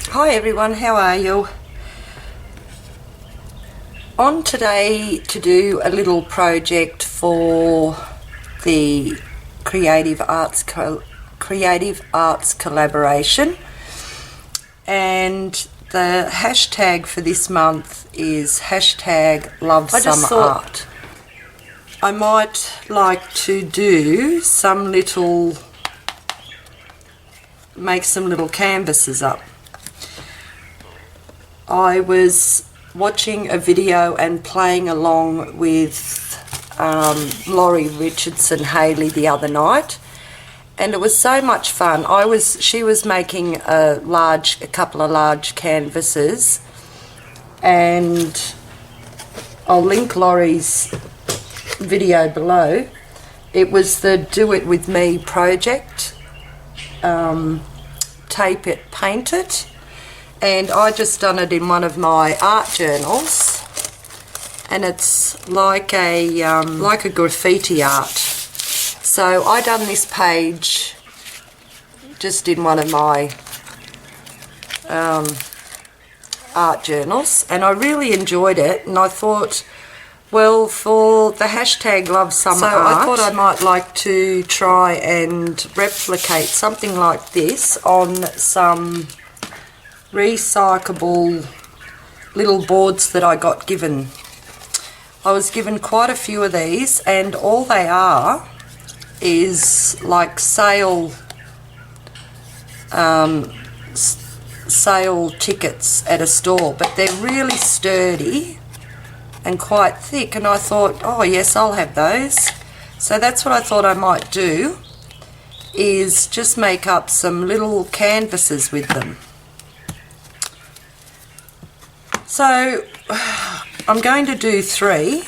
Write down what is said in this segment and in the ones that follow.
Hi everyone, how are you? On today to do a little project for the Creative Arts collaboration, and the hashtag for this month is hashtag Love Summer Art. I might like to do make some little canvases up. I was watching a video and playing along with Laurie Richardson Haley the other night, and it was so much fun. She was making a couple of large canvases, and I'll link Laurie's video below. It was the Do It With Me project, Tape It, Paint It. And I just done it in one of my art journals, and it's like a graffiti art. So I done this page just in one of my art journals, and I really enjoyed it. And I thought, well, for the hashtag Love Summer Art, I thought I might like to try and replicate something like this on some recyclable little boards that I got given. I was given quite a few of these, and all they are is like sale tickets at a store, but they're really sturdy and quite thick, and I thought, oh yes, I'll have those. So that's what I thought I might do, is just make up some little canvases with them. So I'm going to do 3,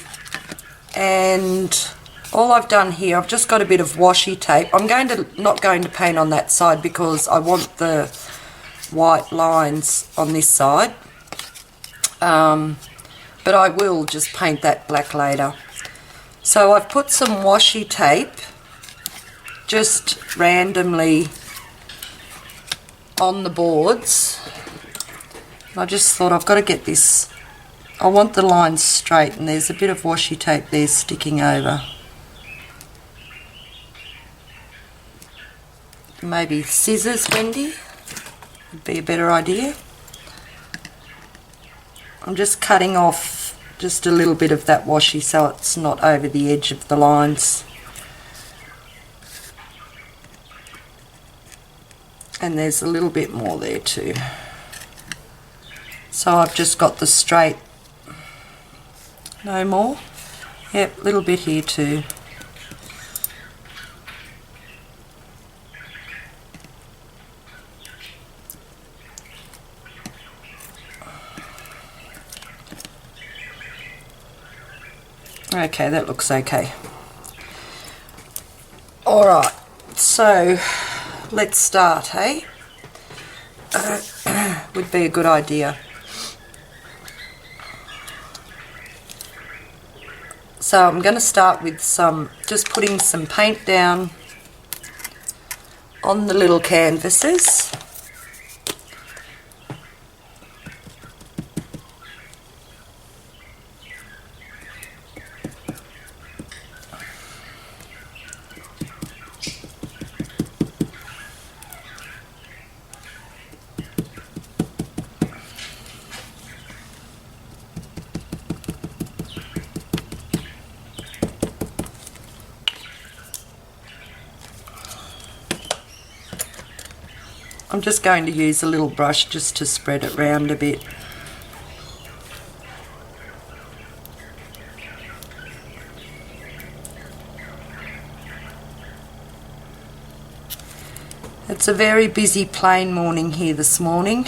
and all I've done here, I've just got a bit of washi tape. I'm not going to paint on that side because I want the white lines on this side, but I will just paint that black later. So I've put some washi tape just randomly on the boards. I just thought, I've got to get this, I want the lines straight, and there's a bit of washi tape there sticking over. Maybe scissors, Wendy, would be a better idea. I'm just cutting off just a little bit of that washi so it's not over the edge of the lines. And there's a little bit more there too. So I've just got the straight, no more. Yep, a little bit here too. Okay, that looks okay. Alright, so let's start, hey? Would be a good idea. So I'm going to start with just putting some paint down on the little canvases. I'm just going to use a little brush just to spread it round a bit. It's a very busy plane morning here this morning,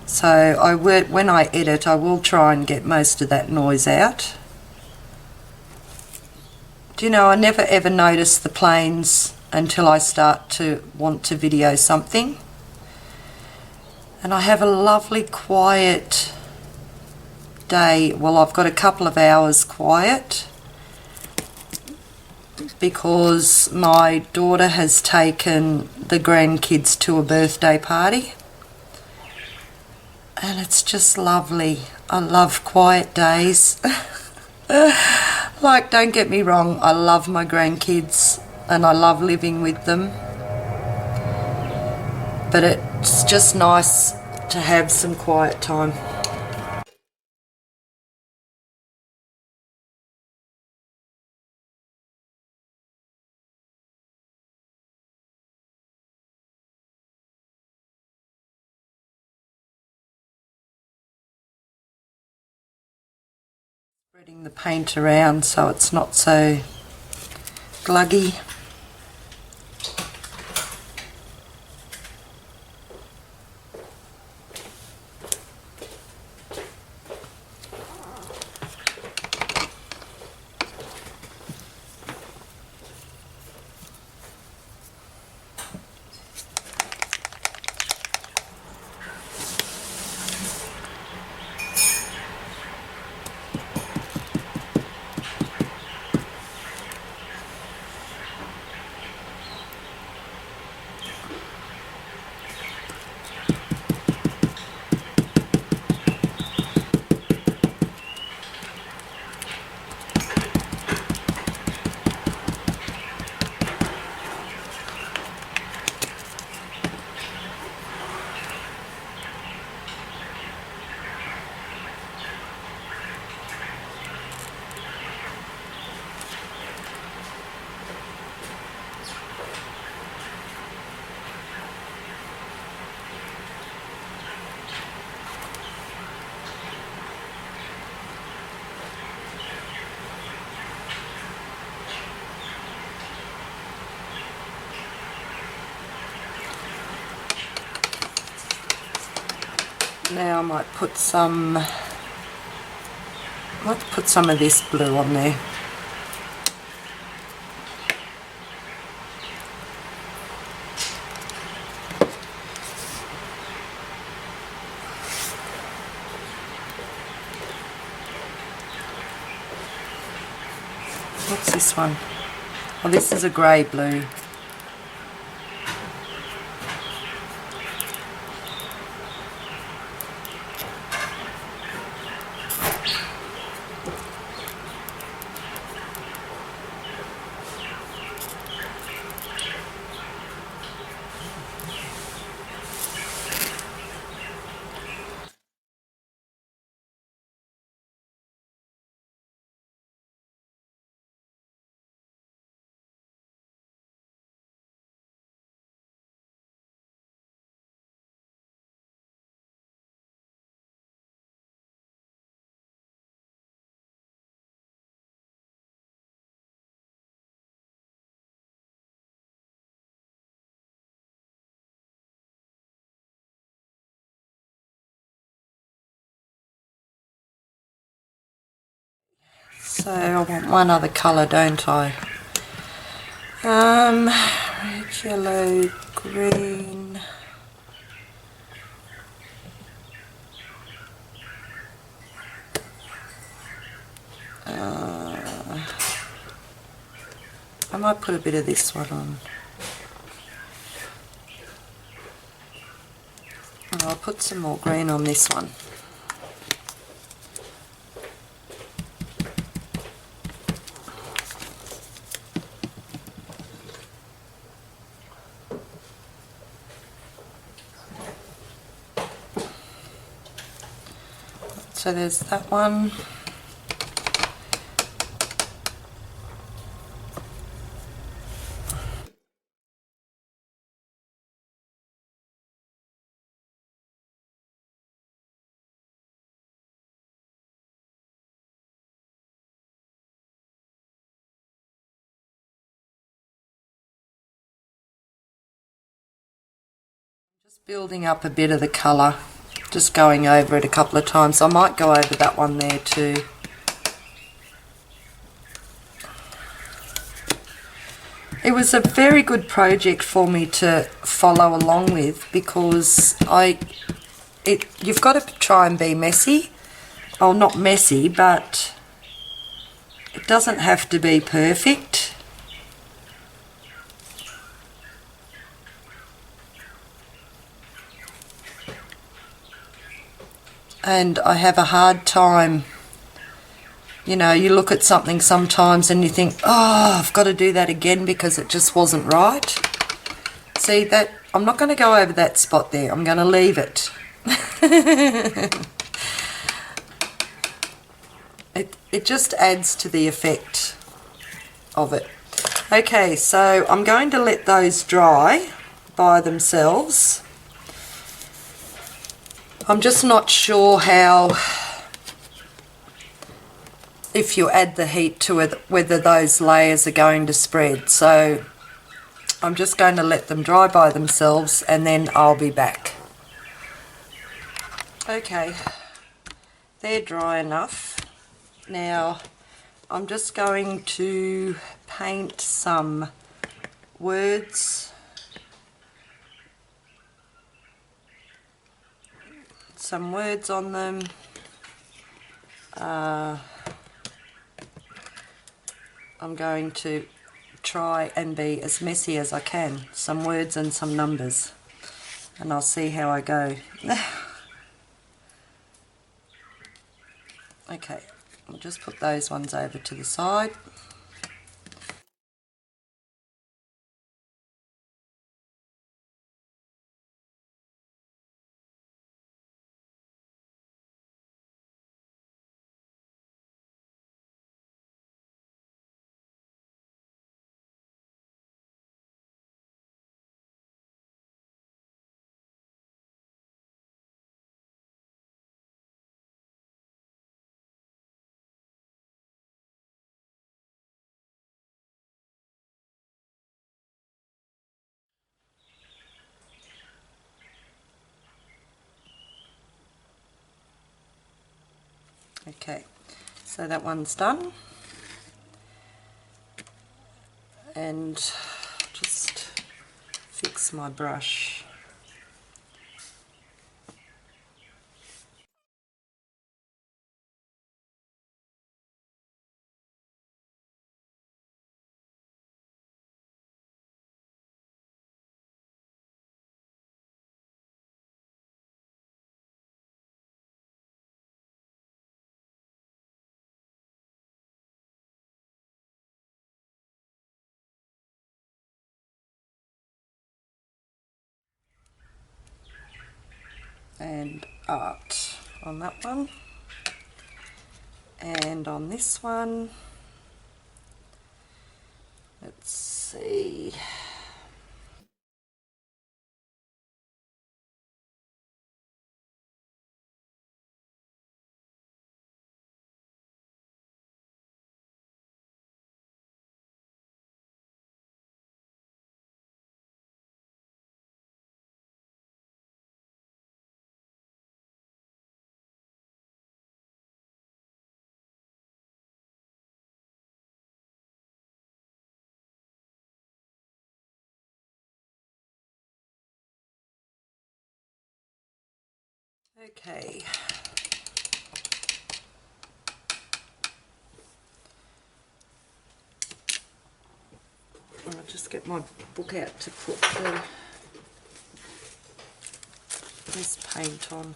so when I edit I will try and get most of that noise out. Do you know, I never ever notice the planes until I start to want to video something. And I have a lovely quiet day. Well, I've got a couple of hours quiet because my daughter has taken the grandkids to a birthday party, and it's just lovely. I love quiet days. Like, don't get me wrong, I love my grandkids and I love living with them, but it's just nice to have some quiet time. Spreading the paint around so it's not so gluggy. Now I might put some of this blue on there. What's this one? Oh, this is a grey blue. So I want one other colour, don't I? Red, yellow, green. I might put a bit of this one on. And I'll put some more green on this one. So there's that one. Just building up a bit of the colour, just going over it a couple of times. I might go over that one there too. It was a very good project for me to follow along with because you've got to try and be messy. Oh, not messy, but it doesn't have to be perfect. and I have a hard time, you know, you look at something sometimes and you think, oh, I've got to do that again because it just wasn't right. See that, I'm not going to go over that spot there, I'm going to leave it. It just adds to the effect of it. Okay, so I'm going to let those dry by themselves. I'm just not sure how, if you add the heat to it, whether those layers are going to spread. So I'm just going to let them dry by themselves and then I'll be back. Okay, they're dry enough. Now I'm just going to paint some words, on them. I'm going to try and be as messy as I can. Some words and some numbers, and I'll see how I go. Okay, I'll just put those ones over to the side. Okay, so that one's done, and just fix my brush. And art on that one, and on this one, let's see, okay. I'll just get my book out to put this paint on.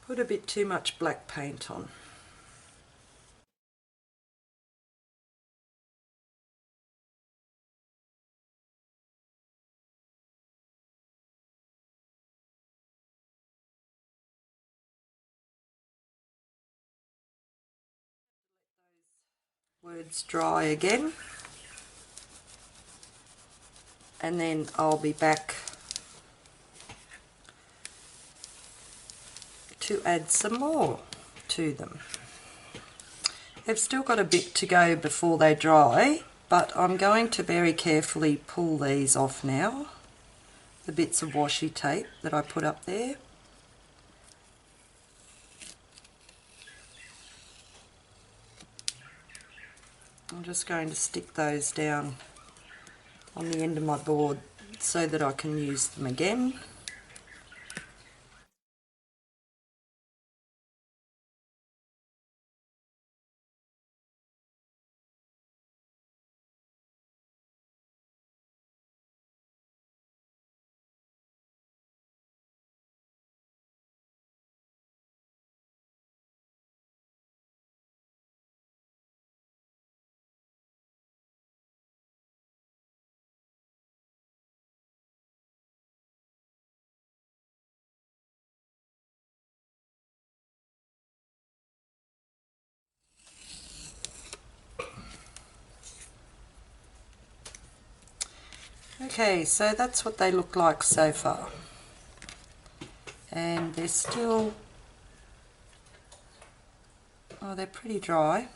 Put a bit too much black paint on. Words dry again, and then I'll be back to add some more to them. They've still got a bit to go before they dry, but I'm going to very carefully pull these off now, the bits of washi tape that I put up there. I'm just going to stick those down on the end of my board so that I can use them again. Okay, so that's what they look like so far. And they're still, oh, they're pretty dry.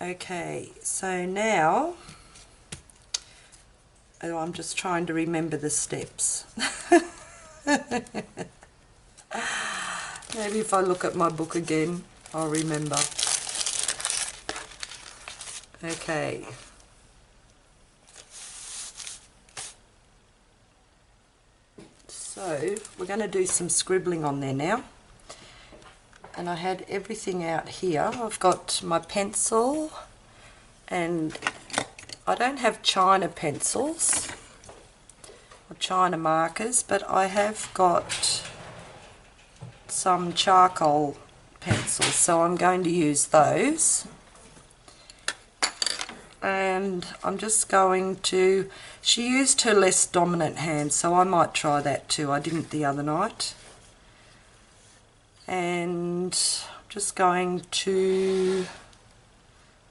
Okay, so now, oh, I'm just trying to remember the steps. Maybe if I look at my book again, I'll remember. Okay. So, we're going to do some scribbling on there now. And I had everything out here. I've got my pencil, and I don't have China pencils or China markers, but I have got some charcoal pencils, so I'm going to use those. And I'm just going to, she used her less dominant hand, so I might try that too. I didn't the other night. And I'm just going to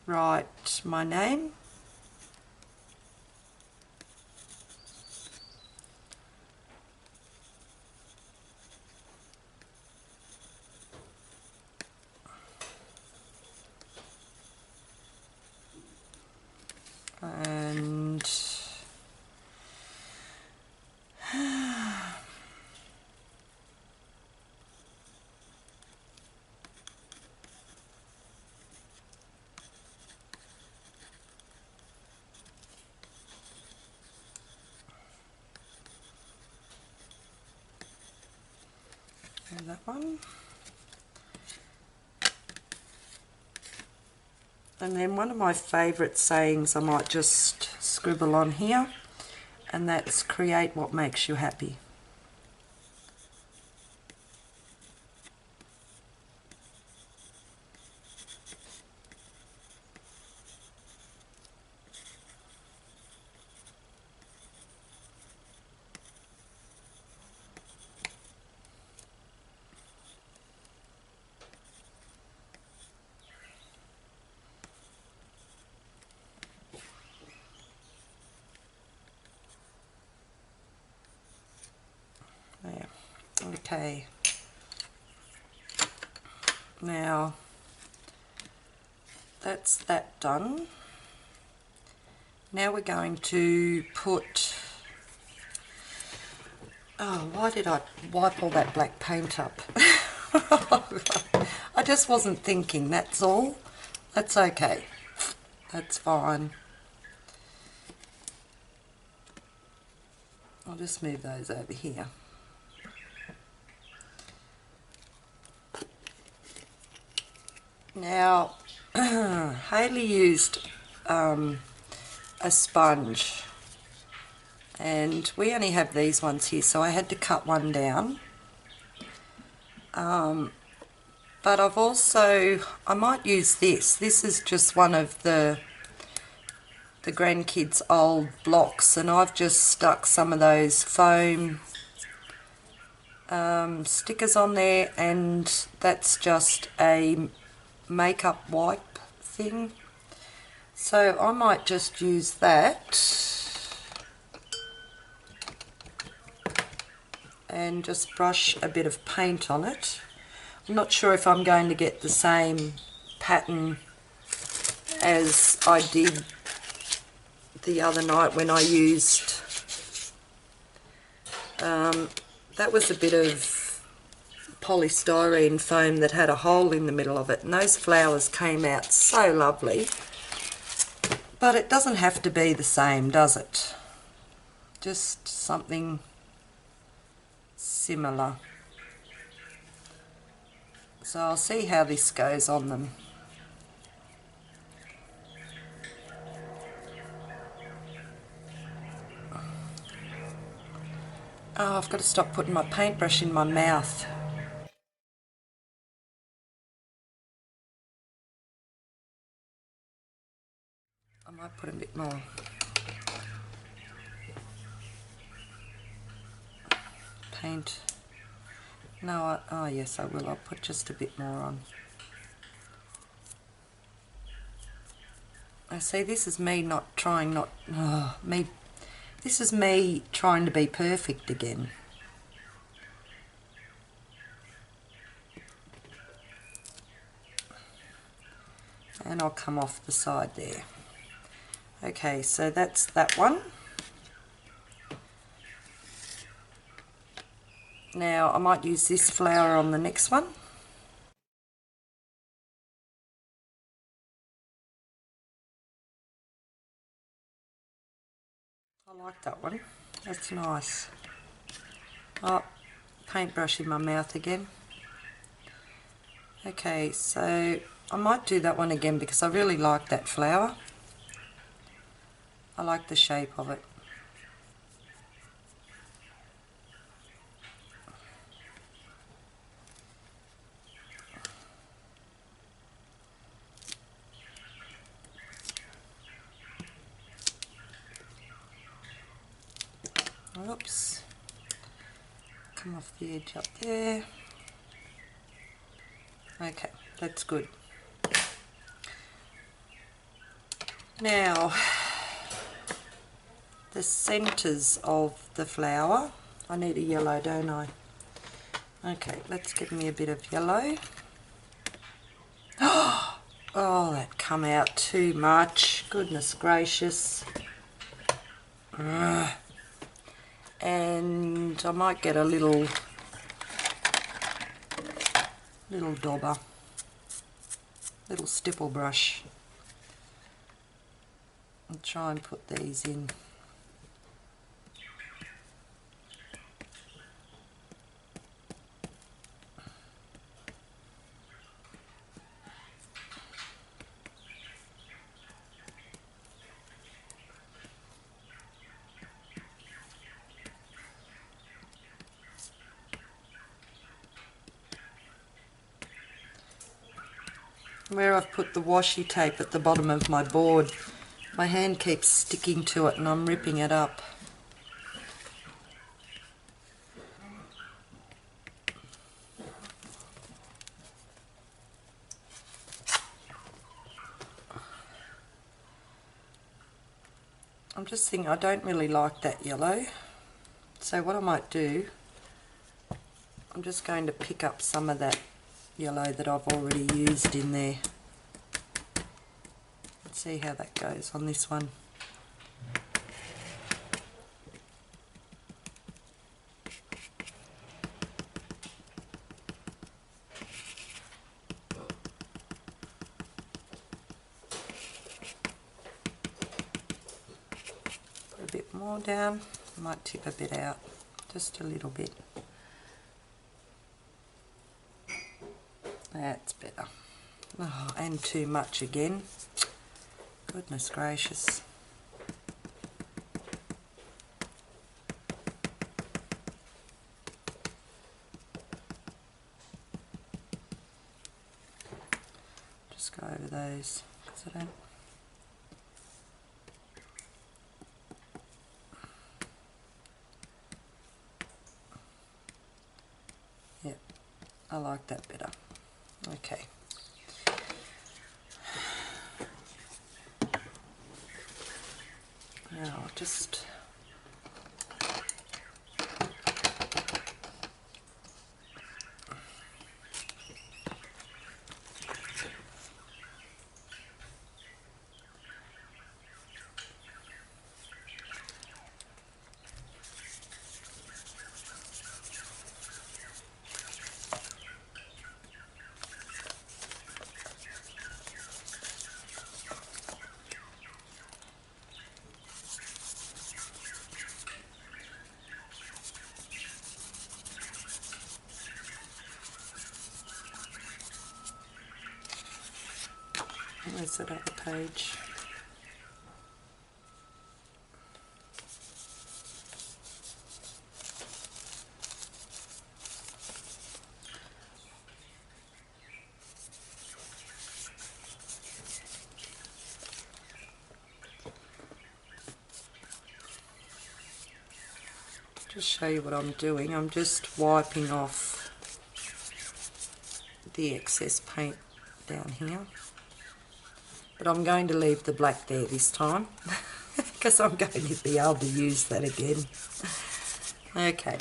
write my name. And that one. And then one of my favourite sayings I might just scribble on here, and that's create what makes you happy. There. Okay. Now that's that done. Now we're going to put, oh, why did I wipe all that black paint up? I just wasn't thinking, that's all. That's okay. That's fine. I'll just move those over here. Now, Hayley used a sponge, and we only have these ones here, so I had to cut one down. But I've also, I might use this. This is just one of the grandkids' old blocks, and I've just stuck some of those foam stickers on there, and that's just a makeup wipe thing. So I might just use that and just brush a bit of paint on it. I'm not sure if I'm going to get the same pattern as I did the other night when I used, that was a bit of polystyrene foam that had a hole in the middle of it, and those flowers came out so lovely. But it doesn't have to be the same, does it? Just something similar. So I'll see how this goes on them. Oh, I've got to stop putting my paintbrush in my mouth. I might put a bit more. Paint. No, oh yes I will. I'll put just a bit more on. I see, this is me not trying, me This is me trying to be perfect again. And I'll come off the side there. Okay, so that's that one. Now I might use this flower on the next one. I like that one. That's nice. Oh, paintbrush in my mouth again. Okay, so I might do that one again because I really like that flower. I like the shape of it. Oops. Come off the edge up there. Okay, that's good. Now, the centres of the flower, I need a yellow, don't I? Okay, let's give me a bit of yellow. Oh, that come out too much. Goodness gracious. Ugh. And I might get a little dauber, little stipple brush, and try and put these in. Where I've put the washi tape at the bottom of my board, my hand keeps sticking to it and I'm ripping it up. I'm just thinking I don't really like that yellow, so what I might do, I'm just going to pick up some of that yellow that I've already used in there. Let's see how that goes on this one. Put a bit more down, I might tip a bit out, just a little bit. That's better. Oh, and too much again. Goodness gracious. Just go over those because I don't. Yep, I like that better. Okay. Now I'll just where's that other page? Just show you what I'm doing. I'm just wiping off the excess paint down here. But I'm going to leave the black there this time. because I'm going to be able to use that again. Okay.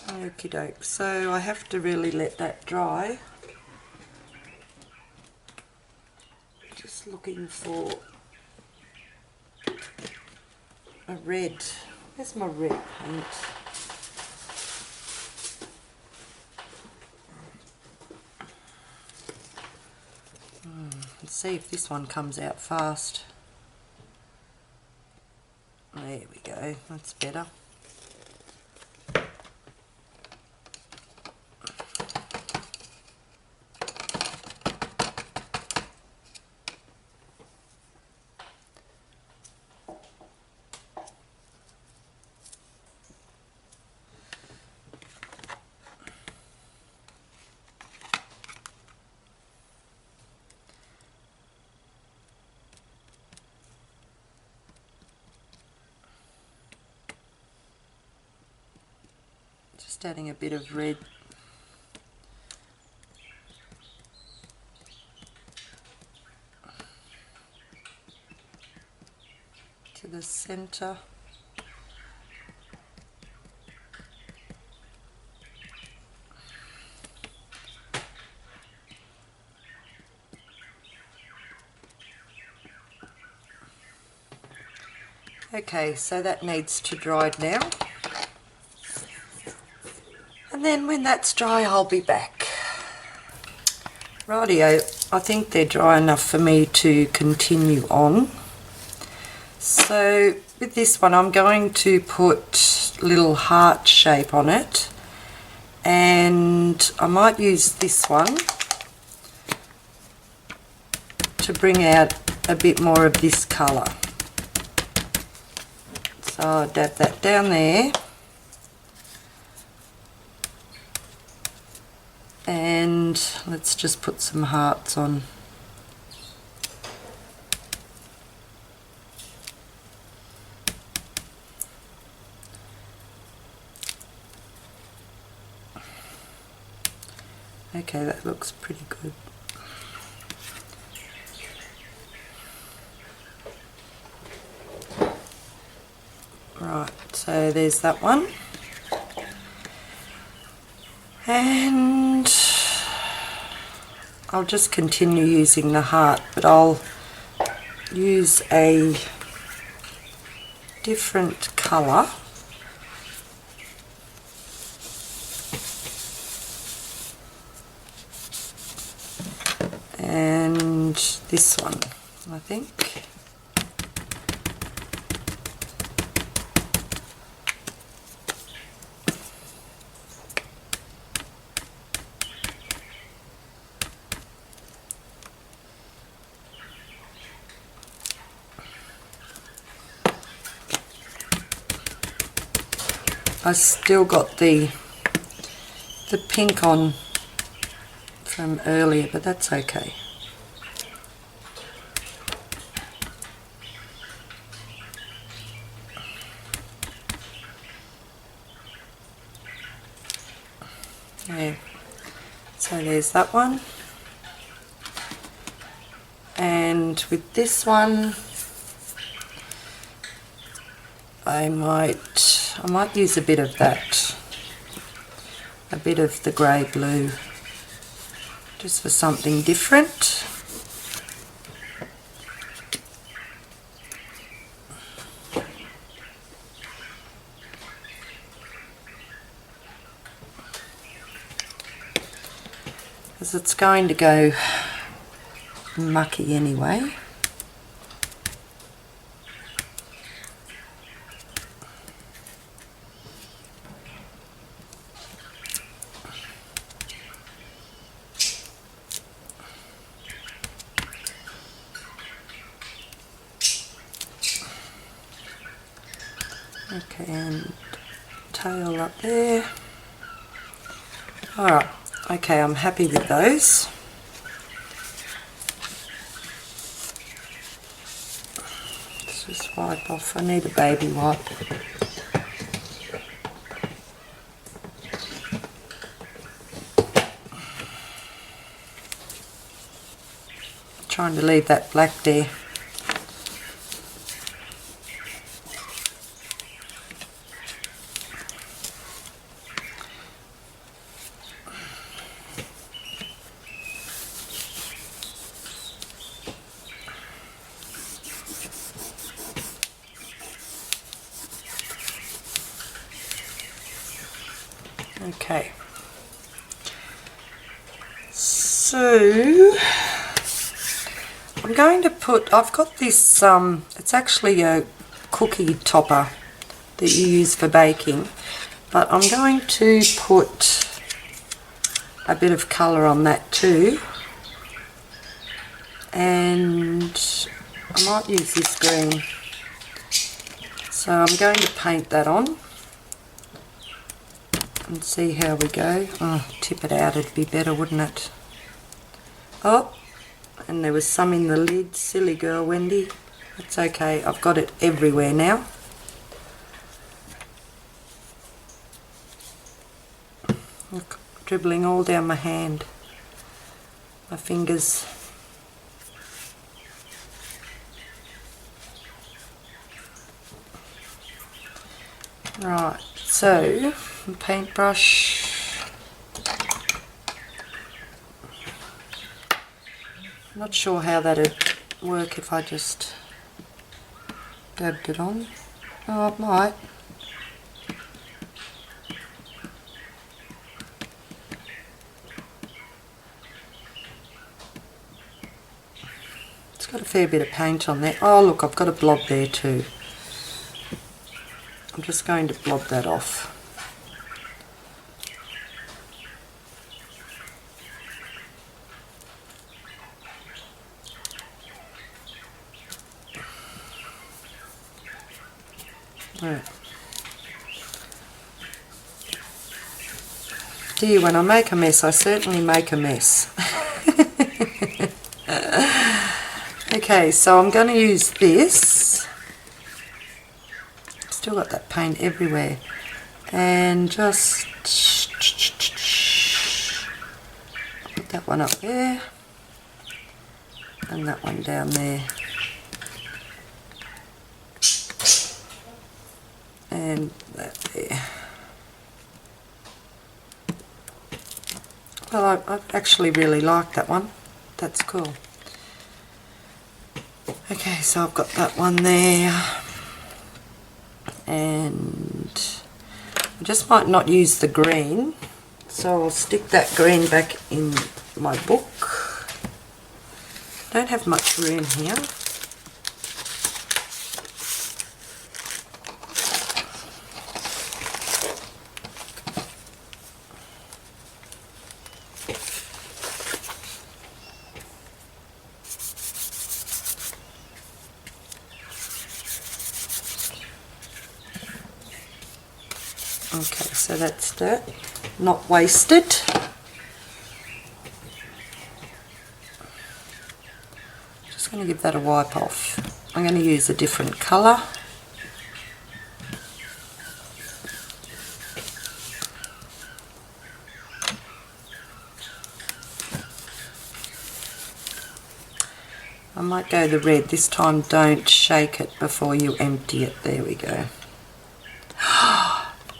Okie doke, so I have to really let that dry. Just looking for a red. Where's my red paint? Let's see if this one comes out fast. There we go, that's better. Just adding a bit of red. To the centre. Okay, so that needs to dry now. And then when that's dry, I'll be back. Rightio, I think they're dry enough for me to continue on. So with this one, I'm going to put a little heart shape on it. And I might use this one to bring out a bit more of this colour. So I'll dab that down there. And let's just put some hearts on. Okay, that looks pretty good. Right, so there's that one. And I'll just continue using the heart, but I'll use a different colour. And this one, I think. I still got the pink on from earlier, but that's okay. Yeah, so there's that one. And with this one, I might use a bit of that, a bit of the grey blue, just for something different. Because it's going to go mucky anyway. Okay, and tail up there. Alright, okay, I'm happy with those. Let's just wipe off. I need a baby wipe. trying to leave that black there. Okay, so I'm going to put, I've got this, it's actually a cookie topper that you use for baking, but I'm going to put a bit of colour on that too, and I might use this green, so I'm going to paint that on and see how we go. Oh, tip it out, it'd be better, wouldn't it? Oh, and there was some in the lid. Silly girl, Wendy. It's okay, I've got it everywhere now. Look, dribbling all down my hand, my fingers. Right, so paintbrush. I'm not sure how that'd work if I just dabbed it on. Oh, it might. It's got a fair bit of paint on there. Oh look, I've got a blob there too. I'm just going to blob that off. Right. Dear, when I make a mess, I certainly make a mess. Okay, so I'm going to use this. Still got that paint everywhere. And just put that one up there. And that one down there. And that there. Well, I actually really like that one. That's cool. Okay, so I've got that one there. And I just might not use the green. So I'll stick that green back in my book. Don't have much room here. Okay, so that's that, not wasted. Just going to give that a wipe off. I'm going to use a different colour. I might go the red this time. Don't shake it before you empty it. There we go.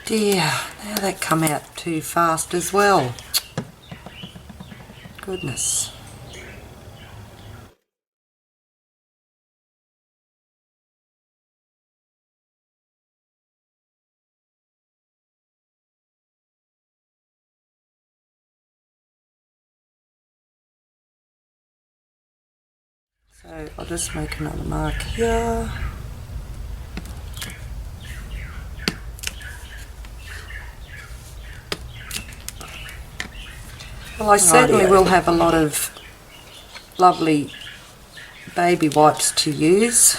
Dear, now that come out too fast as well. Goodness. So I'll just make another mark here. Well, I certainly will have a lot of lovely baby wipes to use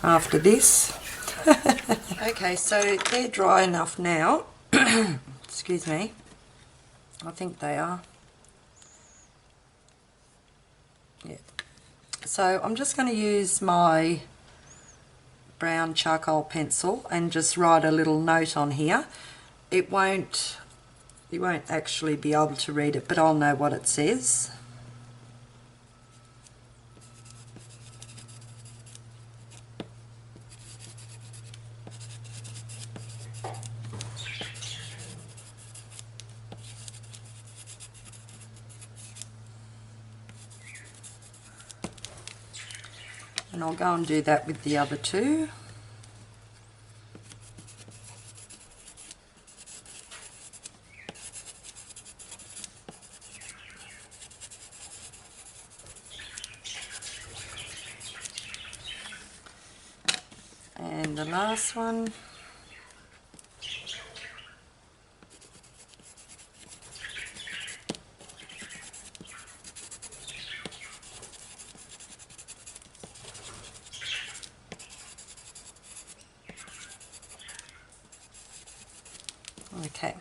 after this. Okay, so they're dry enough now. Excuse me. I think they are. Yeah. So I'm just going to use my brown charcoal pencil and just write a little note on here. It won't, you won't actually be able to read it, but I'll know what it says. And I'll go and do that with the other two. And the last one. Okay,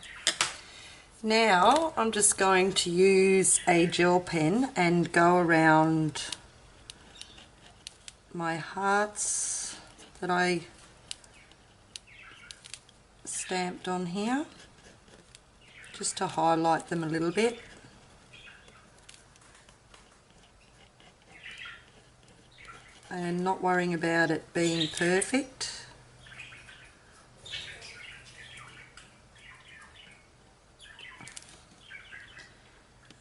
now I'm just going to use a gel pen and go around my hearts that I stamped on here, just to highlight them a little bit. And not worrying about it being perfect.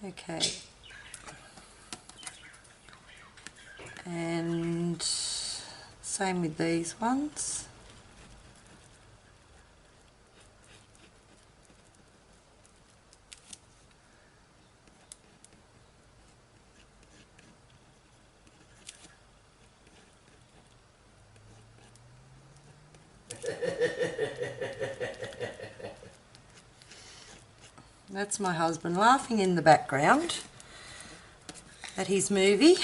Okay, and same with these ones. That's my husband laughing in the background at his movie.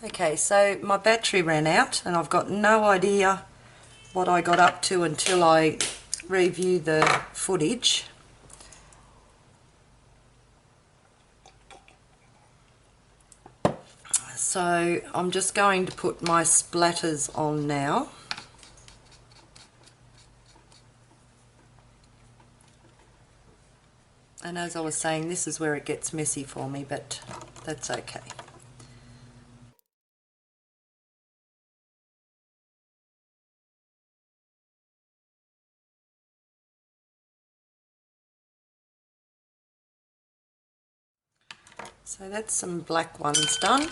Okay, so my battery ran out and I've got no idea what I got up to until I review the footage. So I'm just going to put my splatters on now. And as I was saying, this is where it gets messy for me, but that's okay. So that's some black ones done,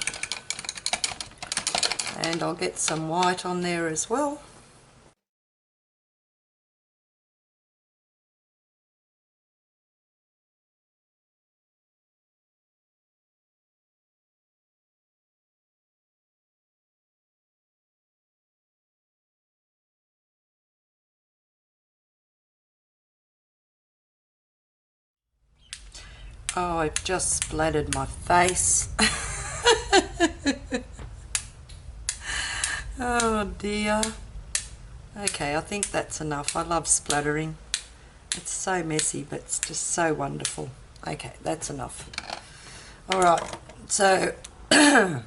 and I'll get some white on there as well. Oh, I've just splattered my face. Oh dear. Okay, I think that's enough. I love splattering. It's so messy, but it's just so wonderful. Okay, that's enough. Alright, so I'm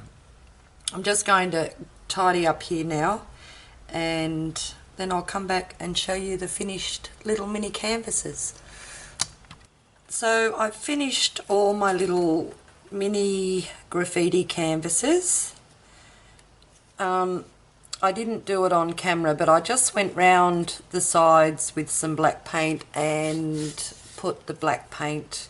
just going to tidy up here now, and then I'll come back and show you the finished little mini canvases. So I've finished all my little mini graffiti canvases. I didn't do it on camera, but I just went round the sides with some black paint and put the black paint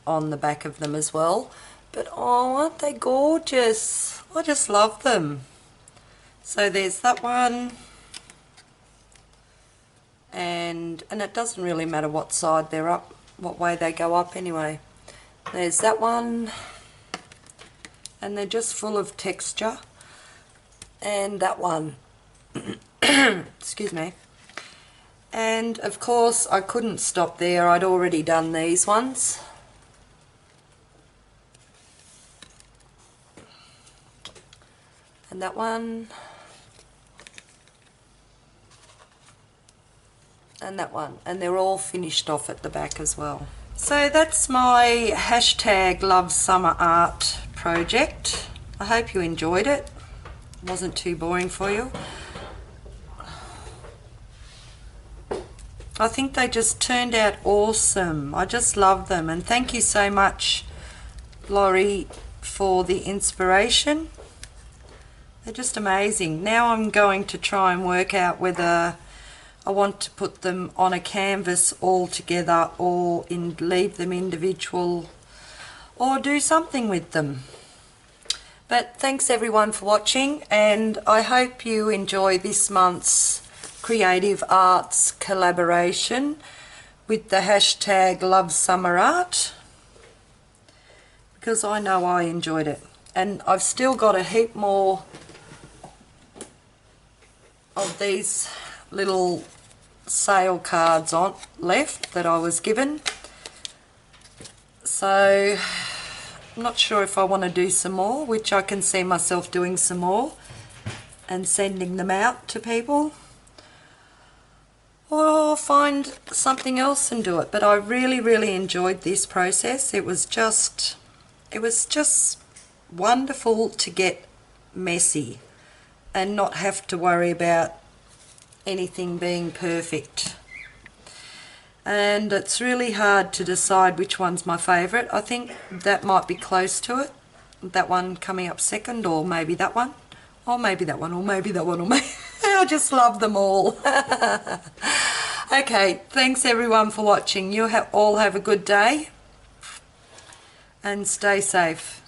on the back of them as well. But oh, aren't they gorgeous? I just love them. So there's that one, and it doesn't really matter what side they're up, what way they go up anyway. There's that one, and they're just full of texture. And that one, excuse me. And of course I couldn't stop there, I'd already done these ones. And that one. And that one, and they're all finished off at the back as well. So that's my hashtag Love Summer Art project. I hope you enjoyed it. It wasn't too boring for you. I think they just turned out awesome. I just love them, and thank you so much, Laurie, for the inspiration. They're just amazing. Now I'm going to try and work out whether I want to put them on a canvas all together or leave them individual or do something with them. But thanks everyone for watching, and I hope you enjoy this month's Creative Arts collaboration with the hashtag Love Summer Art, because I know I enjoyed it. And I've still got a heap more of these little sale cards left that I was given, so I'm not sure if I want to do some more, which I can see myself doing some more and sending them out to people, or I'll find something else and do it. But I really enjoyed this process. It was just wonderful to get messy and not have to worry about anything being perfect. And it's really hard to decide which one's my favourite. I think that might be close to it. That one coming up second, or maybe that one, or maybe that one, or maybe that one, or maybe... I just love them all. Okay, thanks everyone for watching. You all have a good day and stay safe.